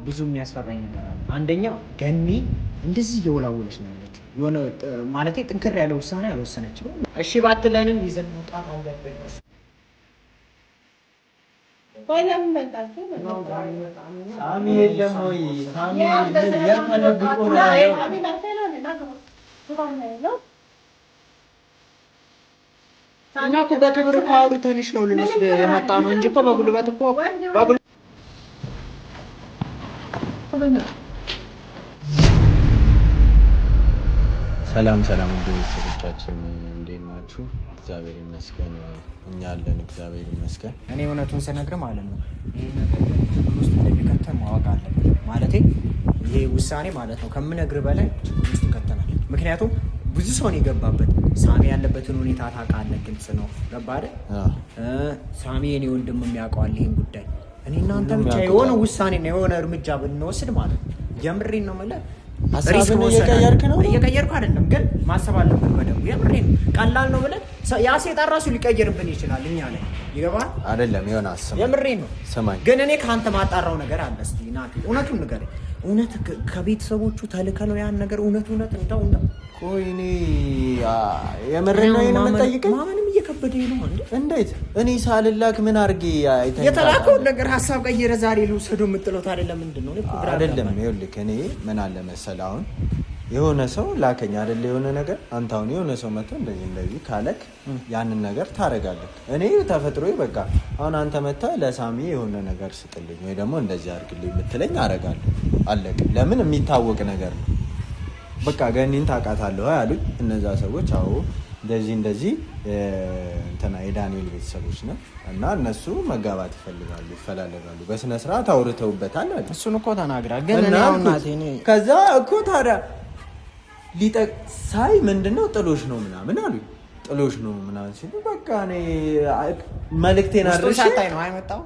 ብዙ የሚያስፈራኝ ነገር አለ። አንደኛ ገኒ እንደዚህ እየወላወለች ነው ያለችው። የሆነ ማለቴ ጥንክር ያለ ውሳኔ አልወሰነችም። እሺ ባትለንም ይዘን መውጣት አለብን። ሳሚ የለም ወይ? ሳሚ የማለብቆ ነው። እኛ እኮ በክብር እኮ አውርተንሽ ነው ልንወስድ የመጣ ነው እንጂ እኮ በጉልበት እኮ ሰላም ሰላም፣ ውድ ቤተሰቦቻችን እንዴት ናችሁ? እግዚአብሔር ይመስገን እኛ አለን። እግዚአብሔር ይመስገን። እኔ እውነቱን ስነግርህ ማለት ነው ይሄ ነገር ችግር ውስጥ እንደሚከተል ማወቅ አለብን። ማለቴ ይሄ ውሳኔ ማለት ነው ከምነግርህ በላይ ችግር ውስጥ ይከተናል። ምክንያቱም ብዙ ሰው ነው የገባበት። ሳሚ ያለበትን ሁኔታ ታውቃለህ፣ ግልጽ ነው። ገባህ አይደል? ሳሚ የኔ ወንድም የሚያውቀዋል ይሄን ጉዳይ። እኔ እናንተ ብቻ የሆነ ውሳኔ ነው የሆነ እርምጃ ብንወስድ ማለት ነው የምሬን ነው የምልህ። ሀሳብን እየቀየርክ ነው? እየቀየርኩ አይደለም፣ ግን ማሰብ አለብን በደንብ። የምሬን ቀላል ነው ብለን ያ ሴጣን ራሱ ሊቀየርብን ይችላል እኛ ላይ። ይገባል አይደለም? የሆነ አስብ። የምሬን ነው። ስማኝ ግን እኔ ከአንተ ማጣራው ነገር አለ። እስኪ ናቲ እውነቱን ንገረኝ። እውነት ከቤተሰቦቹ ተልከ ነው ያን ነገር? እውነት እንደው ቆይ እኔ የምሬን ነው የምጠይቀኝ? ማመንም እየከበደኝ ነው። እንዴት እኔ ሳልላክ ምን አድርጌ የተላከውን ነገር ሀሳብ ቀይረ ዛሬ ልውሰደው የምጥለው አይደለም? ምንድን ነው አይደለም? ይኸውልህ እኔ ምን አለ መሰለህ፣ አሁን የሆነ ሰው ላከኝ አይደለ? የሆነ ነገር አንተ አሁን የሆነ ሰው መጥቶ እንደዚህ ካለክ ያንን ነገር ታደርጋለህ። እኔ ተፈጥሮዬ በቃ አሁን አንተ መጥተህ ለሳሚ የሆነ ነገር ስጥልኝ ወይ ደግሞ እንደዚህ አድርግልኝ የምትለኝ አደርጋለሁ። አለቅ። ለምን የሚታወቅ ነገር ነው። በቃ ገኒን ታውቃታለህ ያሉኝ እነዛ ሰዎች። አዎ እንደዚህ እንትና የዳንኤል ቤተሰቦች ነው እና እነሱ መጋባት ይፈልጋሉ፣ ይፈላለጋሉ። በስነ ስርዓት አውርተውበታል አለ። እሱን እኮ ተናግራ ግን ከዛ እኮ ታዲያ ሊጠቅሳይ ምንድነው ጥሎሽ ነው ምናምን አሉኝ። ጥሎሽ ነው ምናምን ሲሉ በቃ እኔ መልእክቴን አድርሼ ነው አይመጣው።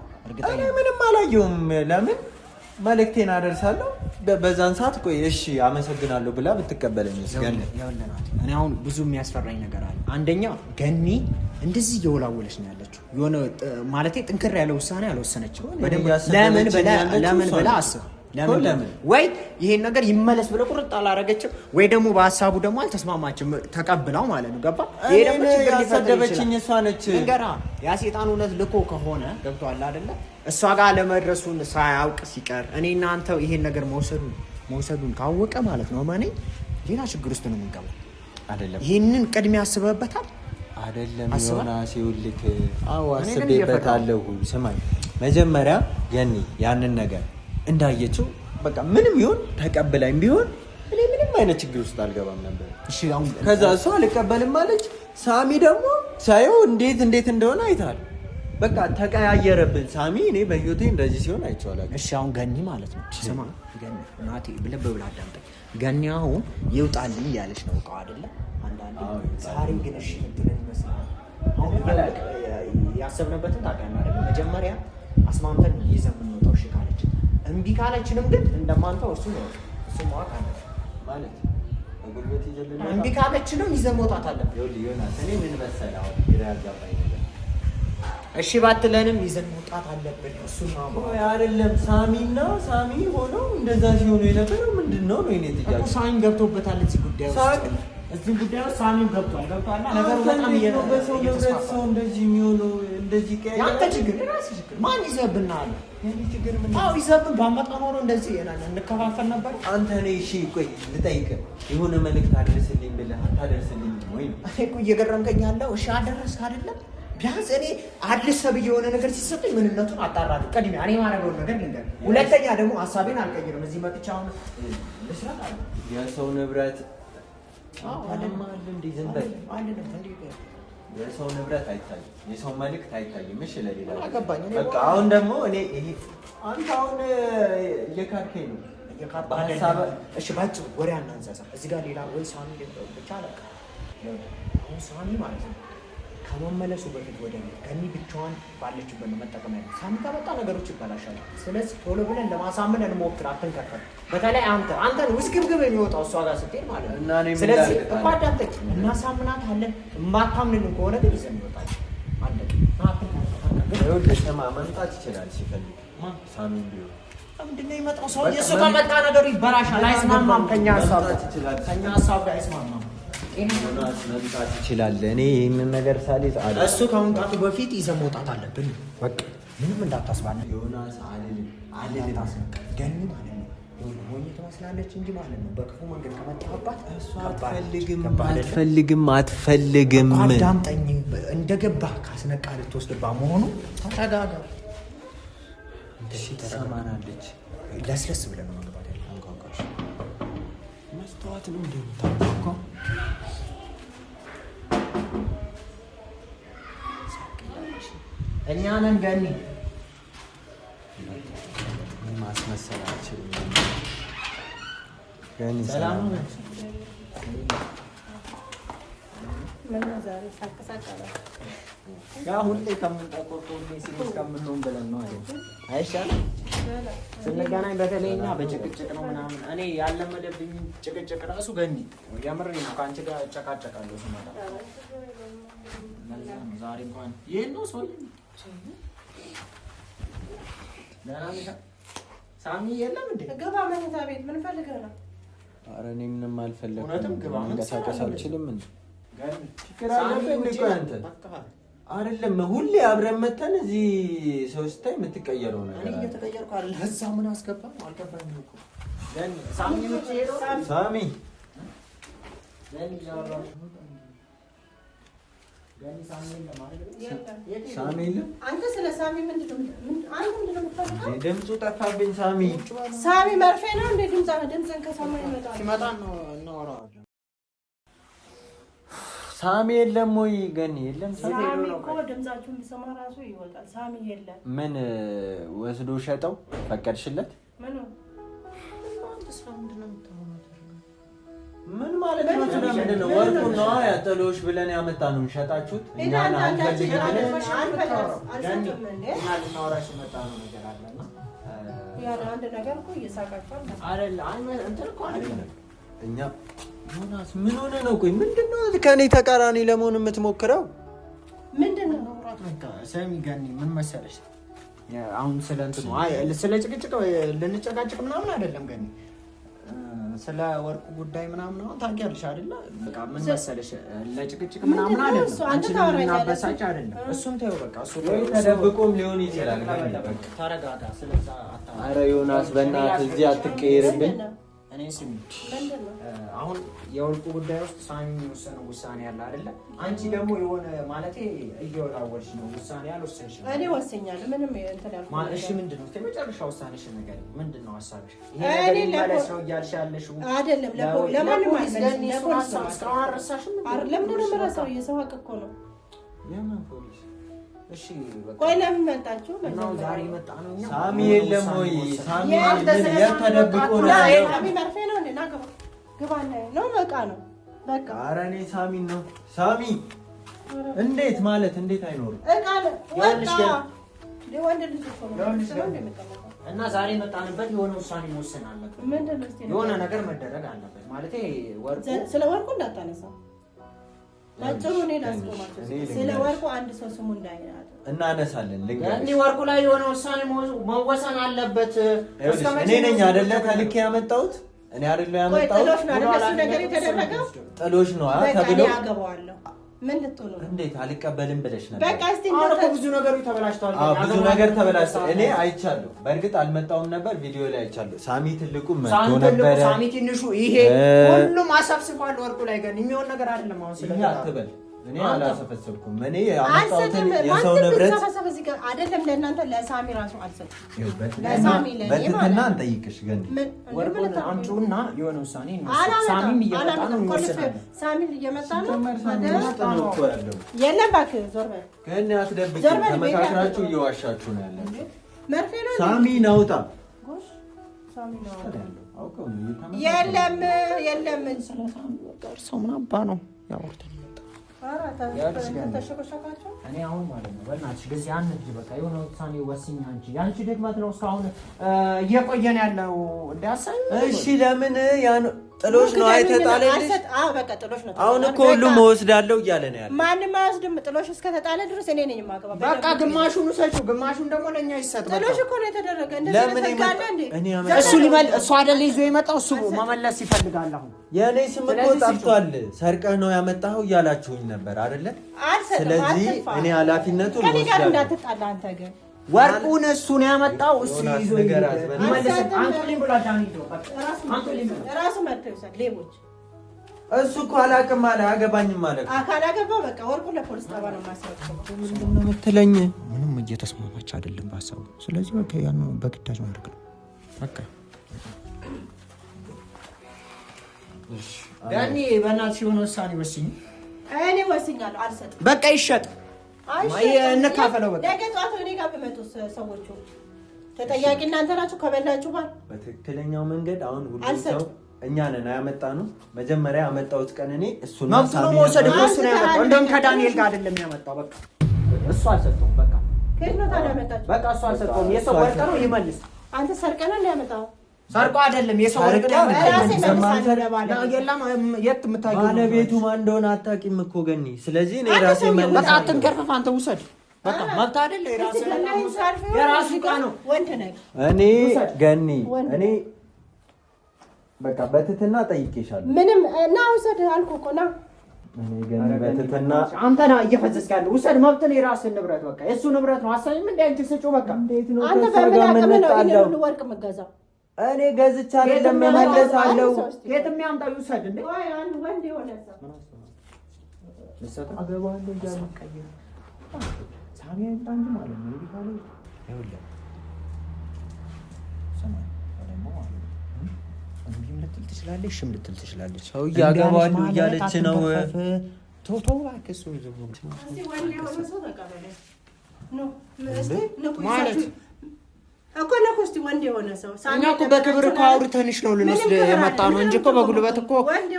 እኔ ምንም አላየሁም። ለምን መልእክቴን አደርሳለሁ በዛን ሰዓት። ቆይ እሺ አመሰግናለሁ ብላ ብትቀበለኝ መስገን። እኔ አሁን ብዙ የሚያስፈራኝ ነገር አለ። አንደኛ ገኒ እንደዚህ እየወላወለች ነው ያለችው። የሆነ ማለቴ ጥንክር ያለ ውሳኔ አልወሰነችም። ለምን ብላ አስብ። ለምን ወይ ይሄን ነገር ይመለስ ብለ ቁርጥ አላረገችም፣ ወይ ደግሞ በሀሳቡ ደግሞ አልተስማማችም ተቀብላው ማለት ነው። ገባ? ይሄ ደግሞ ችግር ያሰደበችኝ እሷ ነች። ንገራ ያ ሴጣን እውነት ልኮ ከሆነ ገብቷል አይደለ? እሷ ጋር ለመድረሱን ሳያውቅ ሲቀር እኔ እናንተ ይሄን ነገር መውሰዱን ካወቀ ማለት ነው ማኔ ሌላ ችግር ውስጥ ነው የምንገባው አይደለም? ይሄንን ቅድሚያ አስበበታል አይደለም? ዮና ሲውልክ አስቤበታለሁ። ስማኝ መጀመሪያ ገኒ ያንን ነገር እንዳየችው በቃ ምንም ይሁን ተቀበላኝ ቢሆን እኔ ምንም አይነት ችግር ውስጥ አልገባም ነበር። እሺ አሁን ከዛ እሷ አልቀበልም አለች። ሳሚ ደግሞ ሳየው እንዴት እንደሆነ አይታል። በቃ ተቀያየረብን። ሳሚ እኔ በህይወቴ እንደዚህ ሲሆን አይቼዋለሁ። እሺ አሁን ገኒ ማለት ነው ስማ፣ ገኒ ናቲ ብለህ ብለህ አዳምጠኝ። ገኒ አሁን ይውጣልኝ እያለች ነው እቃው አይደለ? አንዳንዴ ዛሬ ግን እሺ እንትን ይመስላል። አሁን ያሰብነበትን ታውቃለህ አይደል? መጀመሪያ አስማምተን ይዘን የምንወጣው እሺ ካለች እምቢ ካለችንም ግን እንደማንተው እሱ ማወቅ አለብን ማለት በጉልበት ይዘልና እምቢ ካለችንም ይዘን መውጣት አለብን። ዮናስ እኔ ምን መሰለህ አሁን ግራ ያጋባኝ ነገር እሺ ባትለንም ይዘን መውጣት አለብን። እሱ ማወቅ አይደለም ሳሚ ሆኖ እንደዛ ሲሆኑ የነበረው ምንድነው ነው? እኔ ጥያቄ ሳሚም ገብቶበታል እዚህ ጉዳይ ውስጥ እዚህ ጉዳይ ውስጥ ሳሚም ገብቷልና ነገሩ በጣም በሰው ንብረት ሰው እንደዚህ የሚሆነው እንደዚህ ቀያይ ያንተ ችግር ራስህ ችግር ማን ይዘብናል? የኔ ችግር ምን? አዎ ይዘብን ባመጣ ኖሮ እንደዚህ እንከፋፈል ነበር። አንተ ነህ እሺ ቆይ ልጠይቅህ፣ የሆነ መልእክት አድርስልኝ ብለህ አታደርስልኝ ወይ? እኔ እኮ እየገረምከኝ ያለው እሺ አደረስክ አይደለም? ቢያንስ እኔ አዲስ ሰብ የሆነ ነገር ሲሰጠኝ ምንነቱን አጣራለሁ። ቅድሚያ እኔ ማረገውን ነገር ልንገር፣ ሁለተኛ ደግሞ ሀሳቤን አልቀይርም። እዚህ መጥቻ አሁን ልስራት አለ የሰው ንብረት አለማል እንዴ ዘንበል የሰው ንብረት አይታይም፣ የሰው መልእክት አይታይም። እሺ ለሌላ አገባኝ። በቃ አሁን ደግሞ እኔ ይሄ አንተ አሁን እየካድከኝ ነው። እሺ ባጭሩ ወሬ አናንሳሳ። እዚህ ጋር ሌላ ወይ ሳሚ ብቻ አለቃ አሁን ሳሚ ማለት ነው ከመመለሱ በፊት ወደ ገኒ ብቻዋን ባለችበት ነው መጠቀም ያለው። ሳሚ ከመጣ ነገሮች ይበላሻሉ። ስለዚህ ቶሎ ብለን ለማሳመን እንሞክር፣ አትንከፈል። በተለይ አንተን ውስግብግብ የሚወጣው እሷ ጋር ስትሄድ ማለት ነው። ስለዚህ እኮ አዳምጠኝ፣ እናሳምናታለን። የማታምንን ከሆነ ግን ይዘን እንወጣለን። አለቀ። መምጣት ይችላል ሲፈልግ ሳሚ ቢሆን ምንድን ነው የመጣው ሰው? የእሱ ከመጣ ነገሩ ይበላሻል። አይስማማም ከእኛ ሀሳብ ጋር አይስማማም። መምጣት ይችላል። እኔ ይህንን ነገር ሳልይዝ እሱ ከመምጣቱ በፊት ይዘህ መውጣት አለብን። በቃ ምንም እንዳታስባለ ዮናስ አልልም ገኒ ማለት ነው። ሞኝ ትመስላለች እንጂ ማለት ነው። በክፉ መንገድ ከመጣህባት አትፈልግም። አዳምጠኝ። እንደገባህ ካስነቃ ልትወስድባ መሆኑ ተረጋጋ። ትሰማናለች። ለስለስ ብለን ነው መግባት ያለ አንኳኳሽ መስተዋት ነው እንደምታውቀው እኛ ነን ገኒ ማስመሰል አልችልም። ገኒ ሰላም ነው። ያ ሁሌ ከምንጠቆርቆ ሲሪስ ከምንሆን ብለን ነው አይደል? አይሻልም? ስንገናኝ በተለይ እኛ በጭቅጭቅ ነው ምናምን። እኔ ያለመደብኝ ጭቅጭቅ ራሱ ገኒ የምሬ ነው። ከአንቺ ጋር እጨቃጨቃለሁ ስመጣ። ዛሬ እንኳን ይሄን ነው ሰው ሳሚ የለም እንዴ? ግባ መኝታ ቤት። ምን ፈልገህ ነው? ኧረ እኔ ምንም አልፈለግም። እውነትም ግባ። መንቀሳቀስ አልችልም እንዴ? ችግር አለብህ እንዴ? ቆይ አንተ አይደለም ሁሌ አብረን መተን እዚህ ሰው ስታይ የምትቀየረው ነገር እኔ እየተቀየርኩ አይደል? እዛ ምን አስገባም አልገባኝም እኮ ገኒ። ሳሚ ውጪ ሄዶ ሳሚ ገኒ ያወራው ገኒ ሳሚ የለም። አንተ ስለ ሳሚ ምንድነው የምታወራው? ድምፁ ጠፋብኝ። ሳሚ መርፌ ነው እንዴ? ድምፅን ከሰማ ይመጣል። ሲመጣ ነው እናወራዋለን። ሳሚ የለም ወይ? ገኒ የለም። ሳሚ እኮ ድምጻችሁን ቢሰማ ራሱ ይወጣል። ሳሚ የለም። ምን ወስዶ ሸጠው? ፈቀድሽለት? ምን ማለት ነው? ስለምንድን ነው? ወርቁ ነው ያጠሎሽ ብለን ያመጣ ነው ሸጣችሁት? እኛ አንፈልግም ብለን ልናወራሽ የመጣ ነው ነገር አለና ያን አንድ ነገር እኮ እየሳቃችኋል አይደል? እንትን እኮ አይደለም እኛ ዮናስ ምን ሆነ ነው? ቆይ ምንድነው ከኔ ተቃራኒ ለመሆን የምትሞክረው? ምንድነው? በቃ ሰሚ ገኒ ምን መሰለሽ፣ አሁን ስለ እንትኑ ስለ ጭቅጭቅ ልንጨቃጭቅ ምናምን አይደለም ገኒ፣ ስለ ወርቁ ጉዳይ ምናምን አሁን ታውቂያለሽ አይደለ? በቃ ምን መሰለሽ ለጭቅጭቅ ምናምን አይደለም፣ አንቺን እናበሳጭ አይደለም። እሱን ተይው በቃ። እሱ ተደብቆም ሊሆን ይችላል። በቃ ተረጋጋ። ስለዛ ኧረ ዮናስ በእናትህ እዚህ አትቀየርብኝ። እኔ ስሚ አሁን የወርቁ ጉዳይ ውስጥ ሳሚ የሚወሰነው ውሳኔ አለ አይደለ? አንቺ ደግሞ የሆነ ማለቴ እየወላወልሽ ነው። ውሳኔ አልወሰንሽም። እኔ ወሰኛለሁ። ምንም እንትን ያልኩት እሺ፣ ምንድነው የመጨረሻ ውሳኔሽ? ነገር ምንድነው ሀሳብሽ? ይሄ ነገር ይመለስ ነው እያልሽ ያለሽው አይደለም? ለማንም አይደለም። ለፖሊስ አረሳሽም አይደለም? ለምን ነው የምረሳው? የሰው ሀቅ እኮ ነው። የምን ፖሊስ? እሺ በቃ ቆይ ለምን መጣችሁ? ነው ዛሬ መጣ ነው። እኛ ሳሚ የለም ወይ? ሳሚ ተደብቆ ነው። ሳሚ መርፌ ነው እንዴ? ና ግባ ግባ ነው በቃ ነው በቃ። ኧረ እኔ ሳሚ ነው። ሳሚ እንዴት ማለት እንዴት አይኖርም? እቃ ነው ወጣ ወንድ ልጅ እኮ ነው እና ዛሬ መጣንበት የሆነ ውሳኔ መወሰን አለበት። ምንድነው? እስቲ የሆነ ነገር መደረግ አለበት ማለት ወርቁ ስለ ወርቁ እንዳታነሳ ባጭሩ እኔ ላስቆማችሁ። ስለ ወርቁ አንድ ሰው ስሙ እንዳይናት እናነሳለን። እንዴ ወርቁ ላይ የሆነ ውሳኔ መወሰን አለበት። እኔ ነኝ አይደለ ተልኬ ያመጣሁት? እኔ አይደለ ያመጣሁት? ጥሎሽ ነው አይደል? እሱ ነገር የተደረገው ጥሎሽ ነው ተብሎ ያገባዋለሁ። ምን ልትሆኑ ነው? እንዴት አልቀበልም ብለሽ ነበር? በቃ እስቲ ብዙ ነገሮች ተበላሽተዋል። ብዙ ነገር ተበላሽቷል። እኔ አይቻለሁ። በእርግጥ አልመጣሁም ነበር፣ ቪዲዮ ላይ አይቻለሁ። ሳሚ ትልቁ መጥቶ ነበር፣ ሳሚ ትንሹ፣ ይሄ ሁሉም አሳፍስፏል። ወርቁ ላይ ግን የሚሆን ነገር አይደለም። አሁን ስለዚህ አትበል። እኔ አላሰፈሰብኩም። እኔ ያመጣሁትን የሰው ንብረት አይደለም ለእናንተ ለሳሚ ራሱ አልሰጥም። ለሳሚ በትህትና እንጠይቅሽ ገኒ ወርቁን አምጪውና የሆነ ውሳኔ እንወስን። ሳሚም እየመጣ ነው እንወስናለን። ሳሚም እየመጣ ነው። የለም እባክህ ዞር በል ገኒ አትደብቂ። ተመካክራችሁ እየዋሻችሁ ነው ያለው። መርፌ ነው ሳሚ ናውጣ ሳሚ ናውጣ አውቀው የለም የለም ስለ ሳሚ በቃ እርሶ ምን አባ ነው ያወርተኝ እኔ አሁን ማለት ነው በእናትሽ ጊዜ አንድ በቃ የሆነ ውሳኔ ወስኝ። አንቺ ድክመት ነው እስካሁን እየቆየን ያለው እንዳያሳይ። እሺ ለምን ያን ጥሎሽ ነው አይተጣለልሽ። በቃ ጥሎሽ ነው። አሁን እኮ ሁሉም እወስዳለሁ እያለ ነው ያለው። ማንም አይወስድም። ጥሎሽ እስከተጣለ ድረስ እኔ ነኝ የማገባ። በቃ ግማሹን ውሰጂው፣ ግማሹን ደግሞ ለኛ ይሰጥ። በቃ ጥሎሽ እኮ ነው የተደረገ። እንደዚህ ተጋለ እንዴ? እሱ ሊመል እሱ አይደል ይዞ የመጣው እሱ መመለስ ይፈልጋል። አሁን የኔ ስም እኮ ጠፍቷል። ሰርቀህ ነው ያመጣኸው እያላችሁኝ ነበር አይደለ? ስለዚህ እኔ ኃላፊነቱን ከኔ ጋር እንዳትጣላ አንተ ግን ወርቁን እሱ ነው ያመጣው። እሱ ይዞ ይመለስ። አንቶሊን ብላ ዳኒ ነው በቃ ራሱ መጥተው ይሰጥ ሌቦች። እሱ እኮ አላውቅም አለ አገባኝም አለ። ካላገባ በቃ ወርቁን ለፖሊስ ጣቢያ ነው ማስረከብ። ምንድን ነው የምትለኝ? ምንም እየተስማማች አይደለም በሀሳቡ። ስለዚህ በቃ ያን በግዳጅ ማድረግ ነው በቃ። ዳኒ በእናትሽ የሆነ ውሳኔ ወስኝ። እኔ ወስኛለሁ። አልሰጥም። በቃ ይሸጥ። እንካፈለው በቃ። ነገ ጠዋት እኔ ጋር ቢመጡ ሰዎቹ ተጠያቂ እናንተ ናችሁ። ከበላችሁ ባል በትክክለኛው መንገድ አሁን ሁሉ ሰው እኛ ነን ያመጣነው። መጀመሪያ ያመጣሁት ቀን እኔ እሱን መብቱ ነው መውሰድ እኮ እሱ ነው ያመጣው። እንደውም ከዳንኤል ጋር አይደለም ያመጣው። በቃ እሱ አልሰጠውም። በቃ ከየት ነው ታዲያ ያመጣችሁ? በቃ እሱ አልሰጠውም። የሰው ወርቅ ነው ይመልስ። አንተ ሰርቀና ነው ያመጣው። ሰርቆ አይደለም የሰው ወርቅ ነው። የት የምታውቂው ባለቤቱ ማን እንደሆነ አታውቂም እኮ ገኒ። ስለዚህ እኔ ራሴ መልስ። በቃ አትንከርፈፍ። አንተ ውሰድ በቃ መብት አይደለ? የራሱ ዕቃ ነው። ወንድ ነህ። እኔ ገኒ እኔ በቃ በትትና ጠይቄሻለሁ። ምንም እና ውሰድ አልኩህ እኮ ና። እኔ ገኒ በትትና አንተ ና እየፈዘዝክ ያለው ውሰድ። መብት ነው። የራስህን ንብረት በቃ የእሱ ንብረት ነው። አሳይም እንደ አንቺ ስጪው በቃ። እንዴት ነው አንተ በምን አቅም ነው ይሄን ወርቅ የምትገዛው? እኔ ገዝቻ አይደለም መመለሳለሁ። የትም ያምጣው ይውሰድ። እንዴ ወይ አንድ ወንድ የሆነ ሰው አገባለሁ እያለ ቀይር ሳሚያ እንጣንጅ ማለት ነው። እንዴ ካለ ይኸውልህ ሰማይ ደግሞ ማለት ነው። እንዴም ልትል ትችላለች፣ ሽም ልትል ትችላለች። ሰው ያገባለሁ እያለች ነው። ቶቶ ባክሱ ዝም ብሎ እስቲ ወንድ የሆነ ሰው ተቀበለ ነው ማለት እኮ ነው። እስቲ ወንድ የሆነ ሰው እኛ እኮ በክብር እኮ አውርተንሽ ነው ልንወስድ የመጣ ነው እንጂ እኮ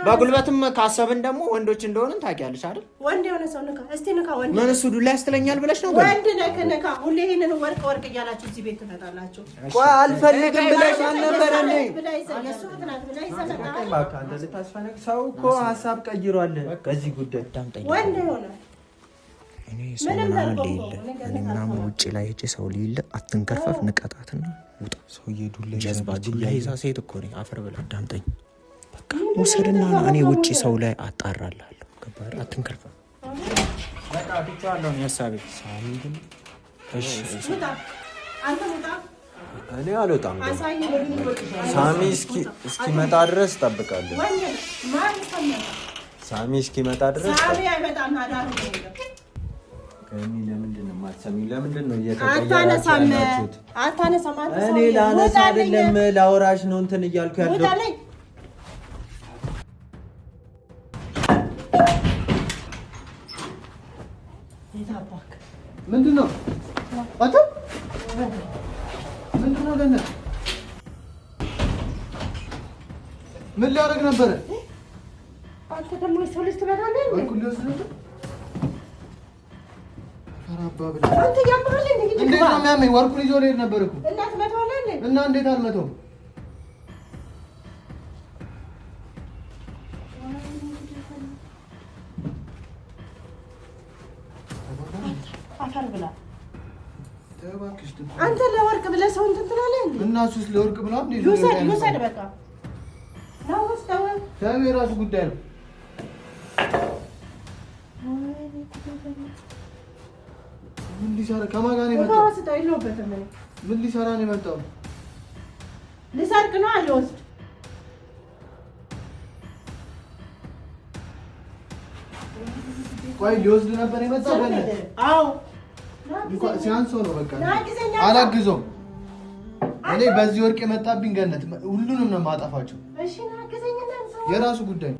በጉልበትም ካሰብን ደግሞ ወንዶች እንደሆንን ታውቂያለሽ አይደል? ወንድ የሆነ ሰው ንካ እስቲ ንካ። ወንድ ምን እሱ ዱላ ያስተለኛል ብለሽ ነው? ወንድ ነህ ንካ። ሁሌ ይሄንን ወርቅ እያላችሁ እዚህ ቤት ትመጣላችሁ። ቆይ አልፈልግም ብለሽ አልነበረ እንዴ? ሰው እኮ ሀሳብ ቀይሯል በዚህ ጉዳይ። ወንድ የሆነ እኔ ሰው ምናምን ሌለ እኔ ምናምን ውጭ ላይ ሄጄ ሰው ሌለ አትንከርፈፍ፣ ንቀጣትና ውጣ። ሰውዬ ዱላ ጀዝባ ዱላ ይዛ ሴት እኮ ነኝ። አፈር ብላ አዳምጠኝ። በቃ ውሰድና እኔ ውጭ ሰው ላይ አጣራላለሁ። ገባህ? አትንከርፈፍ። በቃ ትቻለሁ ነው ሐሳቤ። ሳሚ ግን እሺ ውጣ። አንተ ውጣ። እኔ አልወጣም። ሳሚ እስኪመጣ ድረስ እጠብቃለሁ። ሳሚ እስኪመጣ ድረስ ሳሚ አይመጣም። አዳር ነው። እኔ ለምንድን ነው የማትሰሚው? ለምንድን ነው አታነሳም? እኔ ላነሳ አይደለም ላወራሽ ነው እንትን እያልኩ ያለው። ምንድን ነው አቶ ምንድን ነው ገና ምን ሊያደርግ ነበረ? አንተ ደግሞ ሰው ልጅ ትበላለህ እንዴ? አንተ ያምራል እንዴ? እንዴት ነው የሚያመኝ? ወርቁን ይዞ ልሄድ ነበር እኮ። እናት መተዋለህ እንዴ? እና እንዴት አልመተውም? አፈር ብላ አንተ ለወርቅ ብለህ ሰው እንትን ትላለህ እንዴ? እና እሱስ ለወርቅ ብላ እንዴ? ይውሰድ በቃ ነው ወስደው። ታዲያ የራሱ ጉዳይ ነው። ምን ሊሰራ ከማን ጋር ነው የመጣው? ምን ሊሰራ ነው የመጣው? ሊሰርቅ ነው አለ ወስድ። ቆይ ሊወስድ ነበር የመጣው? አዎ ሲያንሶ ነው በቃ አላግዘውም። እኔ በዚህ ወርቅ የመጣብኝ ገነት ሁሉንም ነው የማጠፋቸው። እሺ ና አግዘኝና የራሱ ጉዳይ